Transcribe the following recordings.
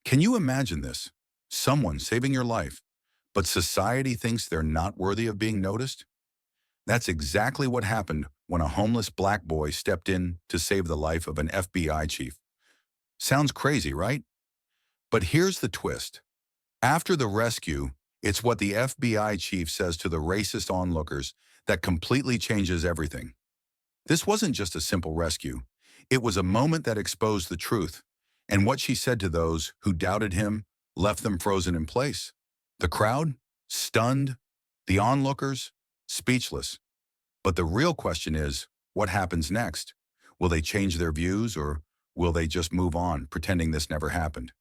Can you imagine this? Someone saving your life, but society thinks they're not worthy of being noticed? That's exactly what happened when a homeless black boy stepped in to save the life of an FBI chief. Sounds crazy, right? But here's the twist. After the rescue, it's what the FBI chief says to the racist onlookers that completely changes everything. This wasn't just a simple rescue. It was a moment that exposed the truth, and what she said to those who doubted him left them frozen in place. The crowd, stunned, the onlookers, speechless. But the real question is, what happens next? Will they change their views, or will they just move on, pretending this never happened?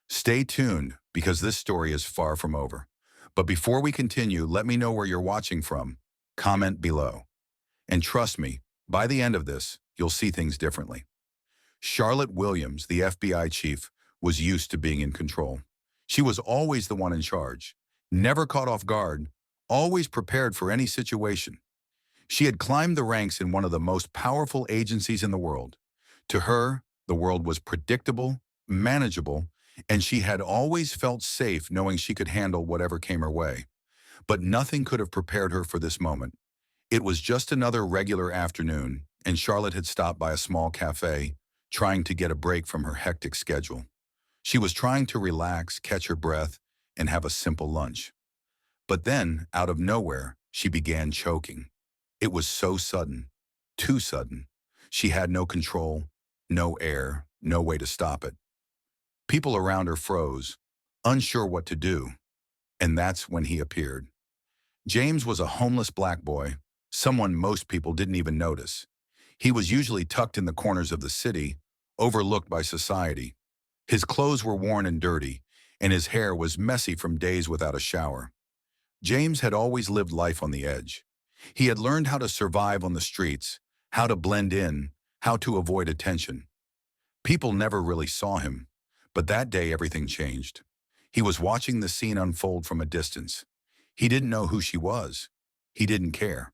Stay tuned, because this story is far from over. But before we continue, let me know where you're watching from. Comment below. And trust me, by the end of this, you'll see things differently. Charlotte Williams, the FBI chief, was used to being in control. She was always the one in charge, never caught off guard, always prepared for any situation. She had climbed the ranks in one of the most powerful agencies in the world. To her, the world was predictable, manageable, and she had always felt safe knowing she could handle whatever came her way. But nothing could have prepared her for this moment. It was just another regular afternoon, and Charlotte had stopped by a small cafe, trying to get a break from her hectic schedule. She was trying to relax, catch her breath, and have a simple lunch. But then, out of nowhere, she began choking. It was so sudden, too sudden. She had no control, no air, no way to stop it. People around her froze, unsure what to do, and that's when he appeared. James was a homeless black boy, someone most people didn't even notice. He was usually tucked in the corners of the city, overlooked by society. His clothes were worn and dirty, and his hair was messy from days without a shower. James had always lived life on the edge. He had learned how to survive on the streets, how to blend in, how to avoid attention. People never really saw him, but that day everything changed. He was watching the scene unfold from a distance. He didn't know who she was. He didn't care.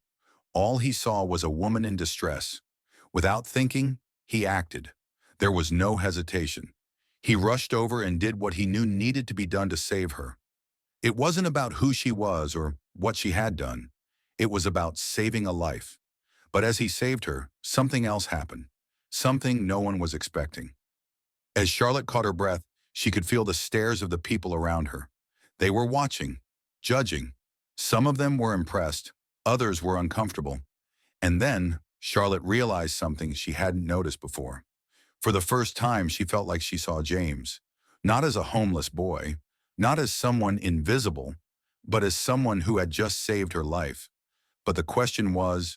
All he saw was a woman in distress. Without thinking, he acted. There was no hesitation. He rushed over and did what he knew needed to be done to save her. It wasn't about who she was or what she had done. It was about saving a life. But as he saved her, something else happened. Something no one was expecting. As Charlotte caught her breath, she could feel the stares of the people around her. They were watching, judging. Some of them were impressed, others were uncomfortable. And then, Charlotte realized something she hadn't noticed before. For the first time, she felt like she saw James, not as a homeless boy, not as someone invisible, but as someone who had just saved her life. But the question was,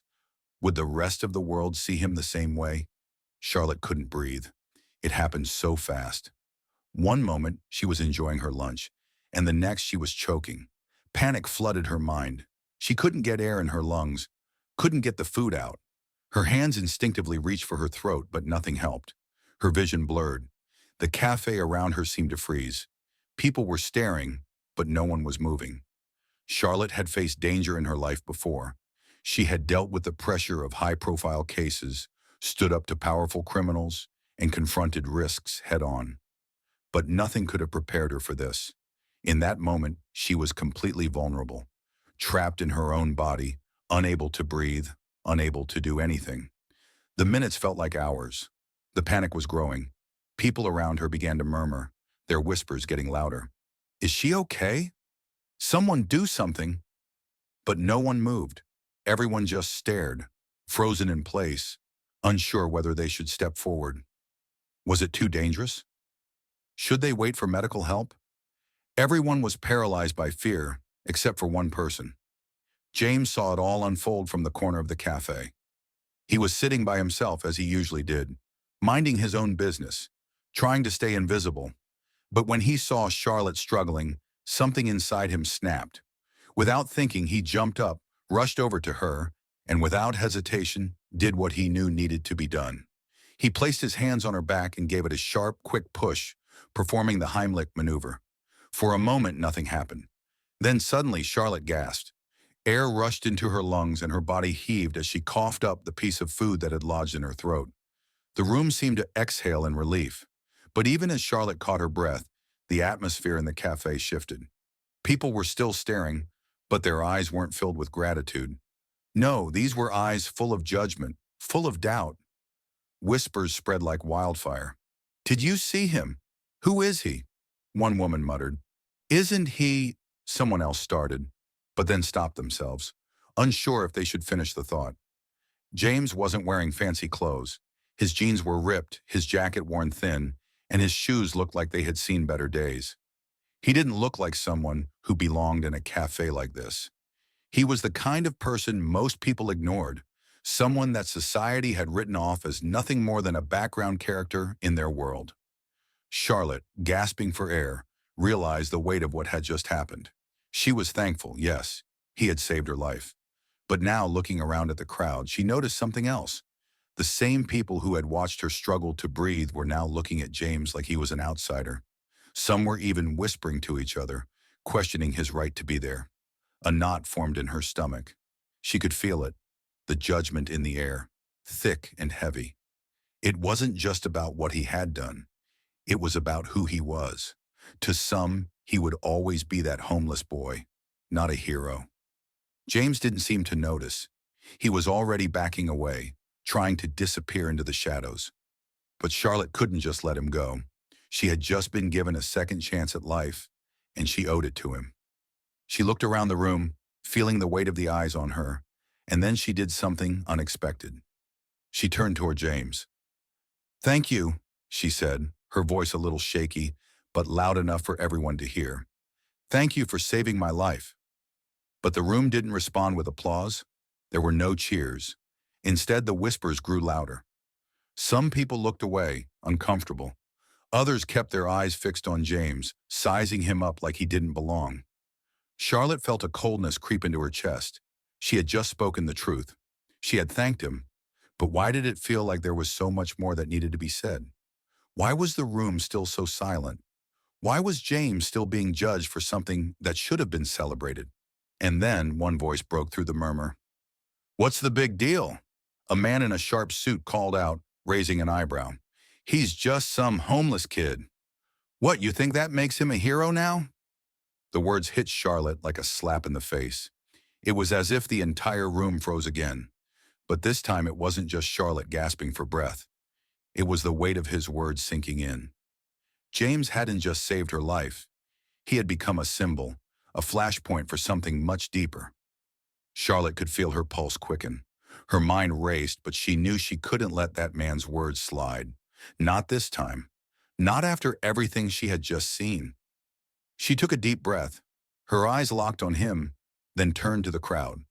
would the rest of the world see him the same way? Charlotte couldn't breathe. It happened so fast. One moment, she was enjoying her lunch, and the next she was choking. Panic flooded her mind. She couldn't get air in her lungs, couldn't get the food out. Her hands instinctively reached for her throat, but nothing helped. Her vision blurred. The cafe around her seemed to freeze. People were staring, but no one was moving. Charlotte had faced danger in her life before. She had dealt with the pressure of high-profile cases, stood up to powerful criminals, and confronted risks head-on. But nothing could have prepared her for this. In that moment, she was completely vulnerable, trapped in her own body, unable to breathe, unable to do anything. The minutes felt like hours. The panic was growing. People around her began to murmur, their whispers getting louder. Is she okay? Someone do something. But no one moved. Everyone just stared, frozen in place, unsure whether they should step forward. Was it too dangerous? Should they wait for medical help? Everyone was paralyzed by fear, except for one person. James saw it all unfold from the corner of the cafe. He was sitting by himself as he usually did, minding his own business, trying to stay invisible. But when he saw Charlotte struggling, something inside him snapped. Without thinking, he jumped up, rushed over to her, and without hesitation, did what he knew needed to be done. He placed his hands on her back and gave it a sharp, quick push, performing the Heimlich maneuver. For a moment, nothing happened. Then suddenly, Charlotte gasped. Air rushed into her lungs and her body heaved as she coughed up the piece of food that had lodged in her throat. The room seemed to exhale in relief. But even as Charlotte caught her breath, The atmosphere in the cafe shifted. People were still staring, but their eyes weren't filled with gratitude. No, these were eyes full of judgment, full of doubt. Whispers spread like wildfire. "Did you see him? Who is he?" One woman muttered. "Isn't he—" Someone else started, but then stopped themselves, unsure if they should finish the thought. James wasn't wearing fancy clothes. His jeans were ripped, his jacket worn thin, and his shoes looked like they had seen better days. He didn't look like someone who belonged in a cafe like this. He was the kind of person most people ignored, someone that society had written off as nothing more than a background character in their world. Charlotte, gasping for air, realized the weight of what had just happened. She was thankful, yes, he had saved her life. But now, looking around at the crowd, she noticed something else. The same people who had watched her struggle to breathe were now looking at James like he was an outsider. Some were even whispering to each other, questioning his right to be there. A knot formed in her stomach. She could feel it, the judgment in the air, thick and heavy. It wasn't just about what he had done. It was about who he was. To some, he would always be that homeless boy, not a hero. James didn't seem to notice. He was already backing away, trying to disappear into the shadows. But Charlotte couldn't just let him go. She had just been given a second chance at life, and she owed it to him. She looked around the room, feeling the weight of the eyes on her, and then she did something unexpected. She turned toward James. "Thank you," she said, her voice a little shaky, but loud enough for everyone to hear. "Thank you for saving my life." But the room didn't respond with applause. There were no cheers. Instead, the whispers grew louder. Some people looked away, uncomfortable. Others kept their eyes fixed on James, sizing him up like he didn't belong. Charlotte felt a coldness creep into her chest. She had just spoken the truth. She had thanked him. But why did it feel like there was so much more that needed to be said? Why was the room still so silent? Why was James still being judged for something that should have been celebrated? And then one voice broke through the murmur. "What's the big deal?" A man in a sharp suit called out, raising an eyebrow. "He's just some homeless kid." "What, you think that makes him a hero now?" The words hit Charlotte like a slap in the face. It was as if the entire room froze again. But this time it wasn't just Charlotte gasping for breath. It was the weight of his words sinking in. James hadn't just saved her life. He had become a symbol, a flashpoint for something much deeper. Charlotte could feel her pulse quicken. Her mind raced, but she knew she couldn't let that man's words slide. Not this time. Not after everything she had just seen. She took a deep breath. Her eyes locked on him, then turned to the crowd.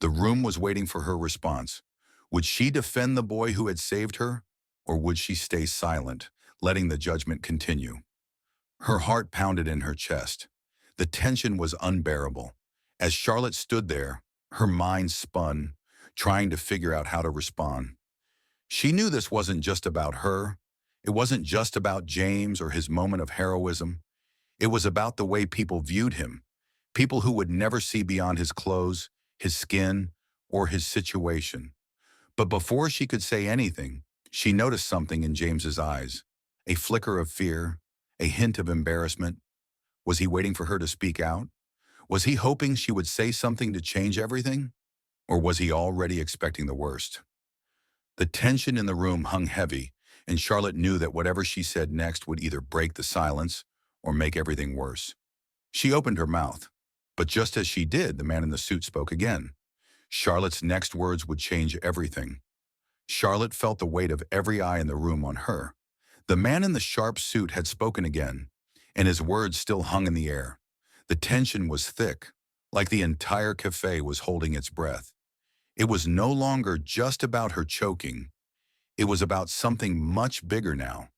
The room was waiting for her response. Would she defend the boy who had saved her, or would she stay silent, letting the judgment continue? Her heart pounded in her chest. The tension was unbearable. As Charlotte stood there, her mind spun, trying to figure out how to respond. She knew this wasn't just about her. It wasn't just about James or his moment of heroism. It was about the way people viewed him, people who would never see beyond his clothes, his skin, or his situation. But before she could say anything, she noticed something in James's eyes, a flicker of fear, a hint of embarrassment. Was he waiting for her to speak out? Was he hoping she would say something to change everything? Or was he already expecting the worst? The tension in the room hung heavy, and Charlotte knew that whatever she said next would either break the silence or make everything worse. She opened her mouth, but just as she did, the man in the suit spoke again. Charlotte's next words would change everything. Charlotte felt the weight of every eye in the room on her. The man in the sharp suit had spoken again, and his words still hung in the air. The tension was thick, like the entire cafe was holding its breath. It was no longer just about her choking. It was about something much bigger now.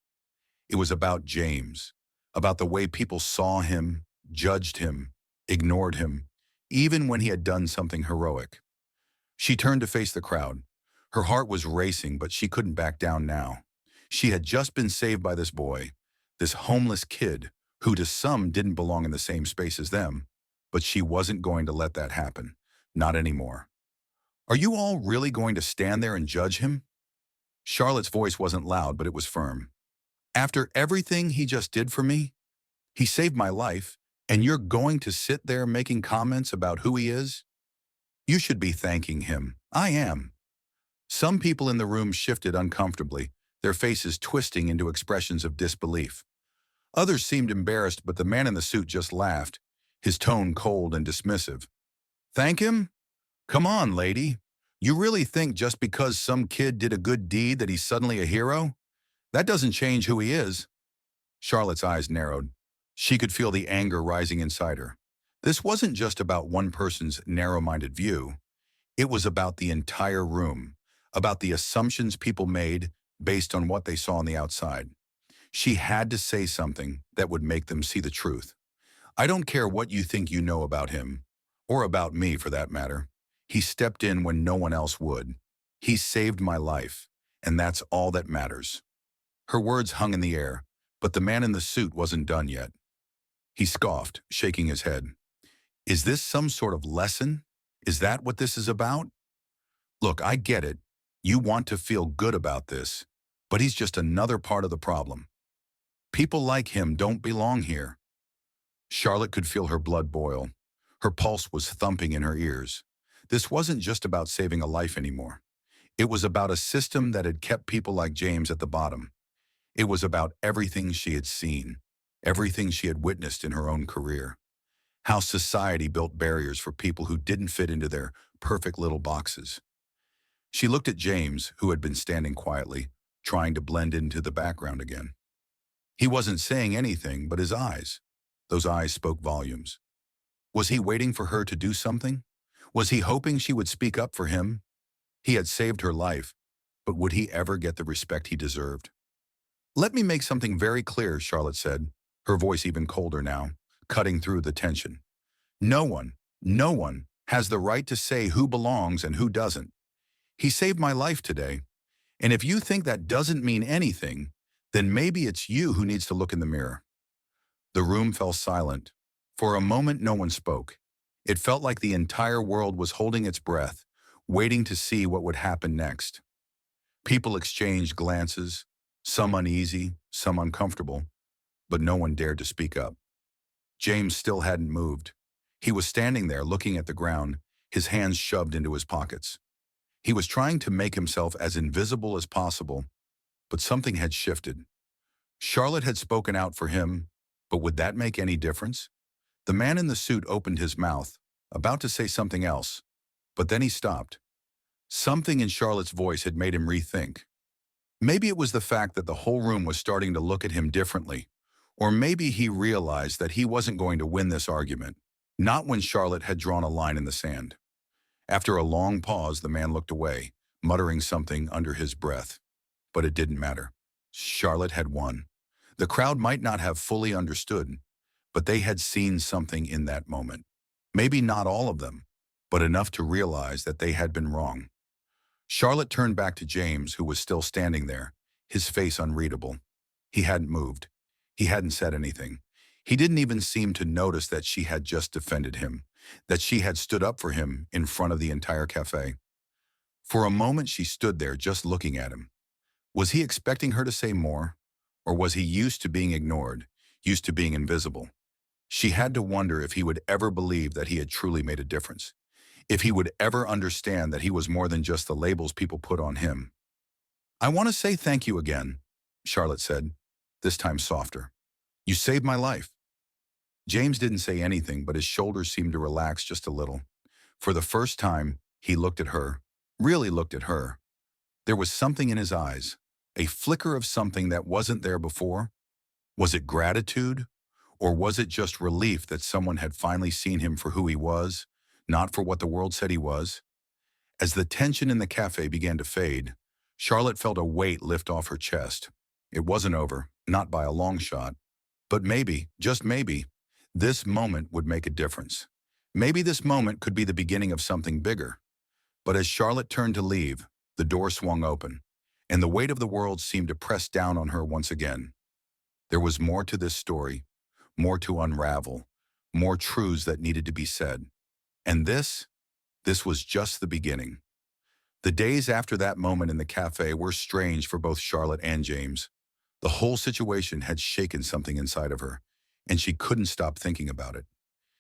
It was about James, about the way people saw him, judged him, ignored him, even when he had done something heroic. She turned to face the crowd. Her heart was racing, but she couldn't back down now. She had just been saved by this boy, this homeless kid, who to some didn't belong in the same space as them, but she wasn't going to let that happen. Not anymore. "Are you all really going to stand there and judge him?" Charlotte's voice wasn't loud, but it was firm. "After everything he just did for me?" He saved my life, and you're going to sit there making comments about who he is? You should be thanking him. I am. Some people in the room shifted uncomfortably, their faces twisting into expressions of disbelief. Others seemed embarrassed, but the man in the suit just laughed, his tone cold and dismissive. Thank him? Come on, lady. You really think just because some kid did a good deed that he's suddenly a hero? That doesn't change who he is. Charlotte's eyes narrowed. She could feel the anger rising inside her. This wasn't just about one person's narrow-minded view. It was about the entire room, about the assumptions people made based on what they saw on the outside. She had to say something that would make them see the truth. I don't care what you think you know about him, or about me for that matter. He stepped in when no one else would. He saved my life, and that's all that matters. Her words hung in the air, but the man in the suit wasn't done yet. He scoffed, shaking his head. Is this some sort of lesson? Is that what this is about? Look, I get it. You want to feel good about this, but he's just another part of the problem. People like him don't belong here. Charlotte could feel her blood boil. Her pulse was thumping in her ears. This wasn't just about saving a life anymore. It was about a system that had kept people like James at the bottom. It was about everything she had seen, everything she had witnessed in her own career. How society built barriers for people who didn't fit into their perfect little boxes. She looked at James, who had been standing quietly, trying to blend into the background again. He wasn't saying anything, but his eyes, those eyes spoke volumes. Was he waiting for her to do something? Was he hoping she would speak up for him? He had saved her life, but would he ever get the respect he deserved? Let me make something very clear, Charlotte said, her voice even colder now, cutting through the tension. No one has the right to say who belongs and who doesn't. He saved my life today, and if you think that doesn't mean anything, then maybe it's you who needs to look in the mirror. The room fell silent. For a moment, no one spoke. It felt like the entire world was holding its breath, waiting to see what would happen next. People exchanged glances, some uneasy, some uncomfortable, but no one dared to speak up. James still hadn't moved. He was standing there looking at the ground, his hands shoved into his pockets. He was trying to make himself as invisible as possible, but something had shifted. Charlotte had spoken out for him, but would that make any difference? The man in the suit opened his mouth, about to say something else, but then he stopped. Something in Charlotte's voice had made him rethink. Maybe it was the fact that the whole room was starting to look at him differently, or maybe he realized that he wasn't going to win this argument, not when Charlotte had drawn a line in the sand. After a long pause, the man looked away, muttering something under his breath. But it didn't matter. Charlotte had won. The crowd might not have fully understood, but they had seen something in that moment. Maybe not all of them, but enough to realize that they had been wrong. Charlotte turned back to James, who was still standing there, his face unreadable. He hadn't moved. He hadn't said anything. He didn't even seem to notice that she had just defended him, that she had stood up for him in front of the entire cafe. For a moment, she stood there just looking at him. Was he expecting her to say more? Or was he used to being ignored, used to being invisible? She had to wonder if he would ever believe that he had truly made a difference, if he would ever understand that he was more than just the labels people put on him. I want to say thank you again, Charlotte said, this time softer. You saved my life. James didn't say anything, but his shoulders seemed to relax just a little. For the first time, he looked at her, really looked at her. There was something in his eyes, a flicker of something that wasn't there before. Was it gratitude? Or was it just relief that someone had finally seen him for who he was, not for what the world said he was? As the tension in the cafe began to fade, Charlotte felt a weight lift off her chest. It wasn't over, not by a long shot. But maybe, just maybe, this moment would make a difference. Maybe this moment could be the beginning of something bigger. But as Charlotte turned to leave, the door swung open, and the weight of the world seemed to press down on her once again. There was more to this story, more to unravel, more truths that needed to be said. And this was just the beginning. The days after that moment in the cafe were strange for both Charlotte and James. The whole situation had shaken something inside of her. and she couldn't stop thinking about it.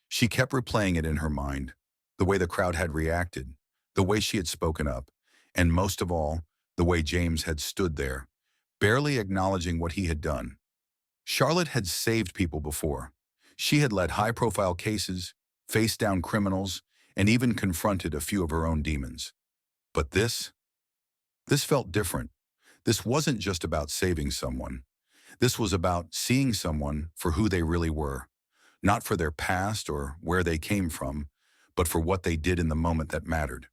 She kept replaying it in her mind, the way the crowd had reacted, the way she had spoken up, and most of all, the way James had stood there, barely acknowledging what he had done. Charlotte had saved people before. She had led high-profile cases, faced down criminals, and even confronted a few of her own demons. But this felt different. This wasn't just about saving someone. This was about seeing someone for who they really were, not for their past or where they came from, but for what they did in the moment that mattered.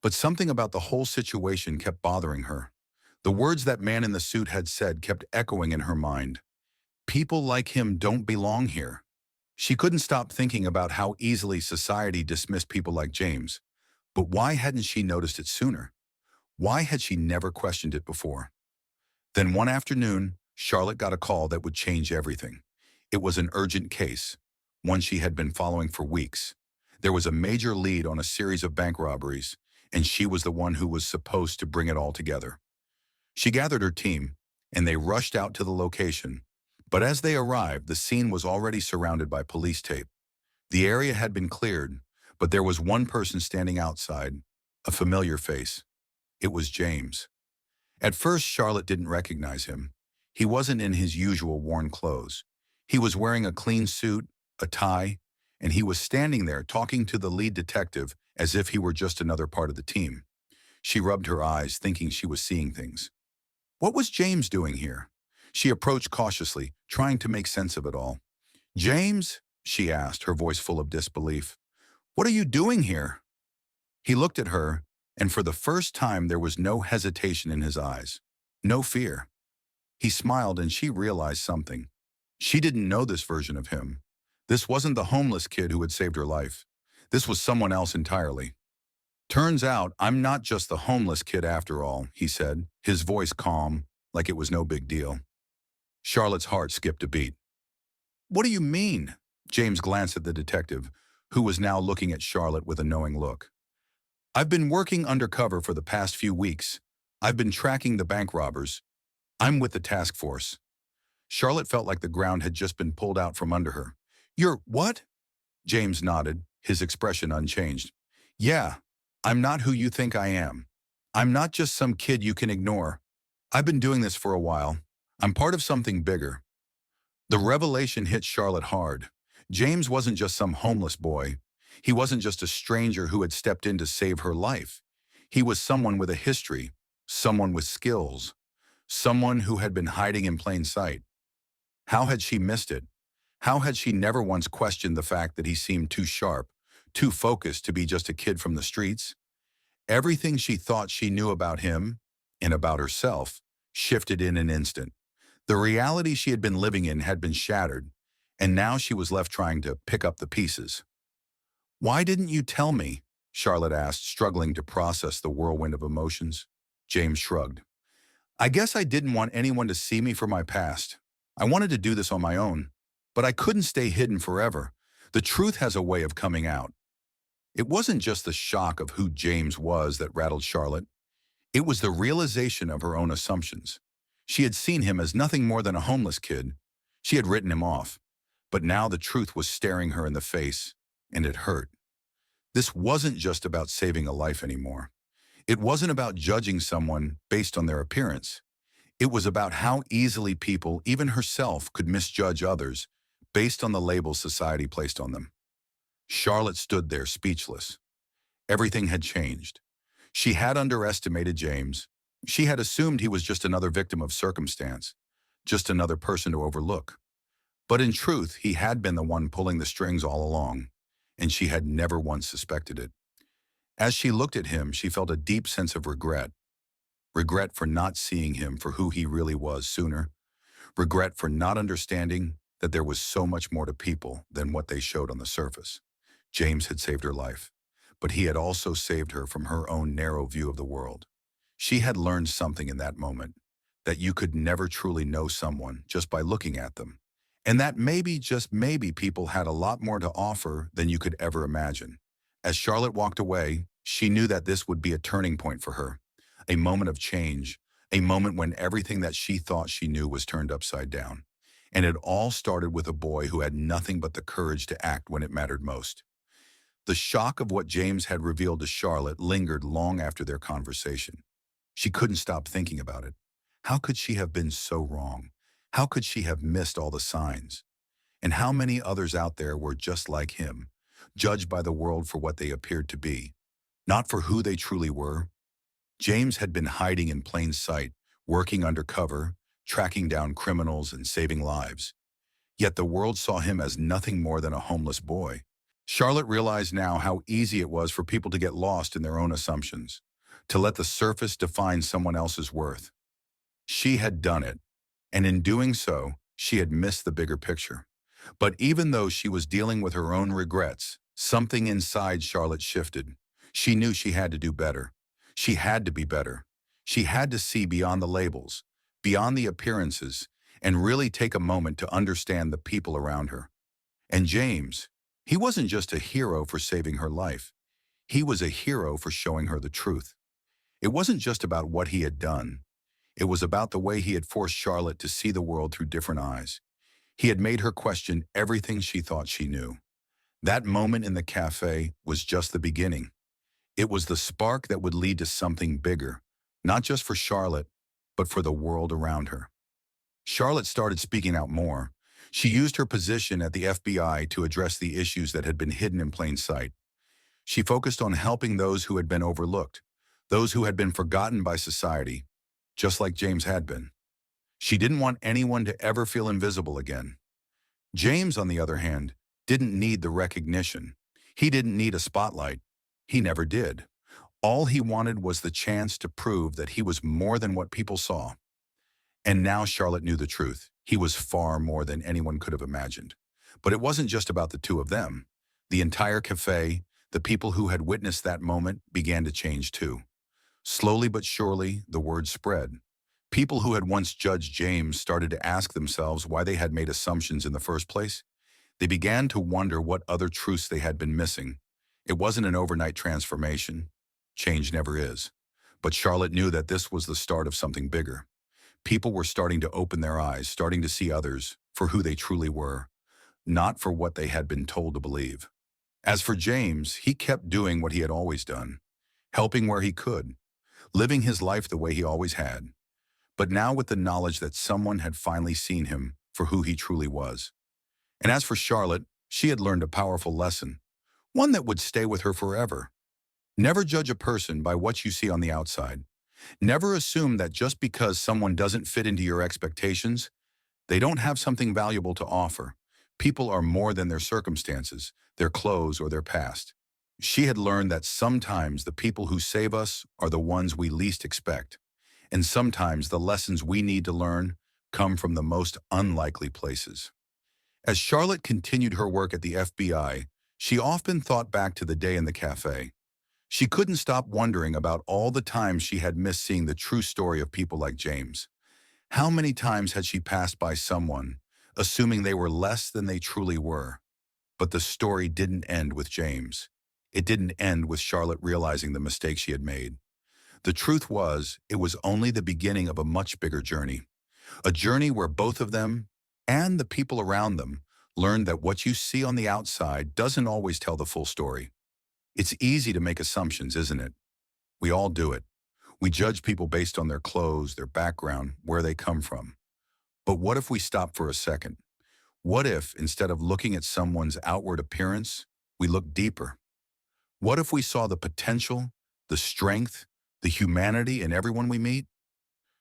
But something about the whole situation kept bothering her. The words that man in the suit had said kept echoing in her mind. People like him don't belong here. She couldn't stop thinking about how easily society dismissed people like James. But why hadn't she noticed it sooner? Why had she never questioned it before? Then one afternoon, Charlotte got a call that would change everything. It was an urgent case, one she had been following for weeks. There was a major lead on a series of bank robberies, and she was the one who was supposed to bring it all together. She gathered her team, and they rushed out to the location. But as they arrived, the scene was already surrounded by police tape. The area had been cleared, but there was one person standing outside, a familiar face. It was James. At first, Charlotte didn't recognize him. He wasn't in his usual worn clothes. He was wearing a clean suit, a tie, and he was standing there talking to the lead detective as if he were just another part of the team. She rubbed her eyes, thinking she was seeing things. What was James doing here? She approached cautiously, trying to make sense of it all. "James?" she asked, her voice full of disbelief. "What are you doing here?" He looked at her, and for the first time there was no hesitation in his eyes, no fear. He smiled, and she realized something. She didn't know this version of him. This wasn't the homeless kid who had saved her life. This was someone else entirely. "Turns out I'm not just the homeless kid after all," he said, his voice calm, like it was no big deal. Charlotte's heart skipped a beat. "What do you mean?" James glanced at the detective, who was now looking at Charlotte with a knowing look. "I've been working undercover for the past few weeks. I've been tracking the bank robbers. I'm with the task force." Charlotte felt like the ground had just been pulled out from under her. "You're what?" James nodded, his expression unchanged. "Yeah, I'm not who you think I am. I'm not just some kid you can ignore. I've been doing this for a while. I'm part of something bigger." The revelation hit Charlotte hard. James wasn't just some homeless boy. He wasn't just a stranger who had stepped in to save her life. He was someone with a history, someone with skills, someone who had been hiding in plain sight. How had she missed it? How had she never once questioned the fact that he seemed too sharp, too focused to be just a kid from the streets? Everything she thought she knew about him, and about herself, shifted in an instant. The reality she had been living in had been shattered, and now she was left trying to pick up the pieces. "Why didn't you tell me?" Charlotte asked, struggling to process the whirlwind of emotions. James shrugged. "I guess I didn't want anyone to see me for my past. I wanted to do this on my own, but I couldn't stay hidden forever. The truth has a way of coming out." It wasn't just the shock of who James was that rattled Charlotte. It was the realization of her own assumptions. She had seen him as nothing more than a homeless kid. She had written him off. But now the truth was staring her in the face, and it hurt. This wasn't just about saving a life anymore. It wasn't about judging someone based on their appearance. It was about how easily people, even herself, could misjudge others based on the labels society placed on them. Charlotte stood there speechless. Everything had changed. She had underestimated James. She had assumed he was just another victim of circumstance, just another person to overlook. But in truth, he had been the one pulling the strings all along, and she had never once suspected it. As she looked at him, she felt a deep sense of regret. Regret for not seeing him for who he really was sooner. Regret for not understanding that there was so much more to people than what they showed on the surface. James had saved her life, but he had also saved her from her own narrow view of the world. She had learned something in that moment, that you could never truly know someone just by looking at them, and that maybe, just maybe, people had a lot more to offer than you could ever imagine. As Charlotte walked away, she knew that this would be a turning point for her, a moment of change, a moment when everything that she thought she knew was turned upside down. And it all started with a boy who had nothing but the courage to act when it mattered most. The shock of what James had revealed to Charlotte lingered long after their conversation. She couldn't stop thinking about it. How could she have been so wrong? How could she have missed all the signs? And how many others out there were just like him, judged by the world for what they appeared to be, not for who they truly were? James had been hiding in plain sight, working undercover, tracking down criminals and saving lives. Yet the world saw him as nothing more than a homeless boy. Charlotte realized now how easy it was for people to get lost in their own assumptions, to let the surface define someone else's worth. She had done it, and in doing so, she had missed the bigger picture. But even though she was dealing with her own regrets, something inside Charlotte shifted. She knew she had to do better. She had to be better. She had to see beyond the labels, beyond the appearances, and really take a moment to understand the people around her. And James, he wasn't just a hero for saving her life. He was a hero for showing her the truth. It wasn't just about what he had done. It was about the way he had forced Charlotte to see the world through different eyes. He had made her question everything she thought she knew. That moment in the cafe was just the beginning. It was the spark that would lead to something bigger, not just for Charlotte, but for the world around her. Charlotte started speaking out more. She used her position at the FBI to address the issues that had been hidden in plain sight. She focused on helping those who had been overlooked, those who had been forgotten by society, just like James had been. She didn't want anyone to ever feel invisible again. James, on the other hand, didn't need the recognition. He didn't need a spotlight. He never did. All he wanted was the chance to prove that he was more than what people saw. And now Charlotte knew the truth. He was far more than anyone could have imagined. But it wasn't just about the two of them. The entire cafe, the people who had witnessed that moment, began to change too. Slowly but surely, the word spread. People who had once judged James started to ask themselves why they had made assumptions in the first place. They began to wonder what other truths they had been missing. It wasn't an overnight transformation. Change never is. But Charlotte knew that this was the start of something bigger. People were starting to open their eyes, starting to see others for who they truly were, not for what they had been told to believe. As for James, he kept doing what he had always done, helping where he could, living his life the way he always had. But now with the knowledge that someone had finally seen him for who he truly was. And as for Charlotte, she had learned a powerful lesson, one that would stay with her forever. Never judge a person by what you see on the outside. Never assume that just because someone doesn't fit into your expectations, they don't have something valuable to offer. People are more than their circumstances, their clothes, or their past. She had learned that sometimes the people who save us are the ones we least expect. And sometimes the lessons we need to learn come from the most unlikely places. As Charlotte continued her work at the FBI, she often thought back to the day in the cafe. She couldn't stop wondering about all the times she had missed seeing the true story of people like James. How many times had she passed by someone, assuming they were less than they truly were? But the story didn't end with James. It didn't end with Charlotte realizing the mistake she had made. The truth was, it was only the beginning of a much bigger journey. A journey where both of them, and the people around them, learned that what you see on the outside doesn't always tell the full story. It's easy to make assumptions, isn't it? We all do it. We judge people based on their clothes, their background, where they come from. But what if we stop for a second? What if, instead of looking at someone's outward appearance, we look deeper? What if we saw the potential, the strength, the humanity in everyone we meet?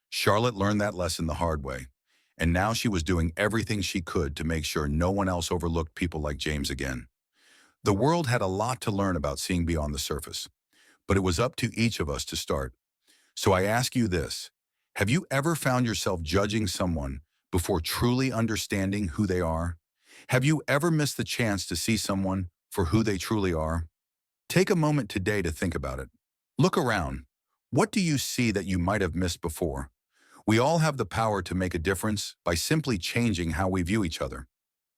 Charlotte learned that lesson the hard way, and now she was doing everything she could to make sure no one else overlooked people like James again. The world had a lot to learn about seeing beyond the surface, but it was up to each of us to start. So I ask you this: have you ever found yourself judging someone before truly understanding who they are? Have you ever missed the chance to see someone for who they truly are? Take a moment today to think about it. Look around. What do you see that you might have missed before? We all have the power to make a difference by simply changing how we view each other.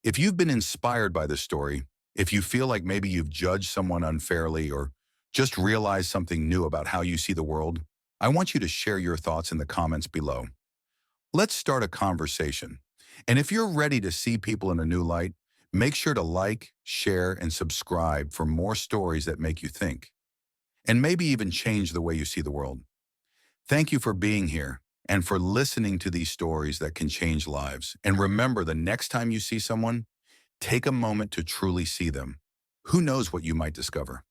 If you've been inspired by this story, if you feel like maybe you've judged someone unfairly or just realized something new about how you see the world, I want you to share your thoughts in the comments below. Let's start a conversation. And if you're ready to see people in a new light, make sure to like, share, and subscribe for more stories that make you think, and maybe even change the way you see the world. Thank you for being here and for listening to these stories that can change lives. And remember, the next time you see someone, take a moment to truly see them. Who knows what you might discover?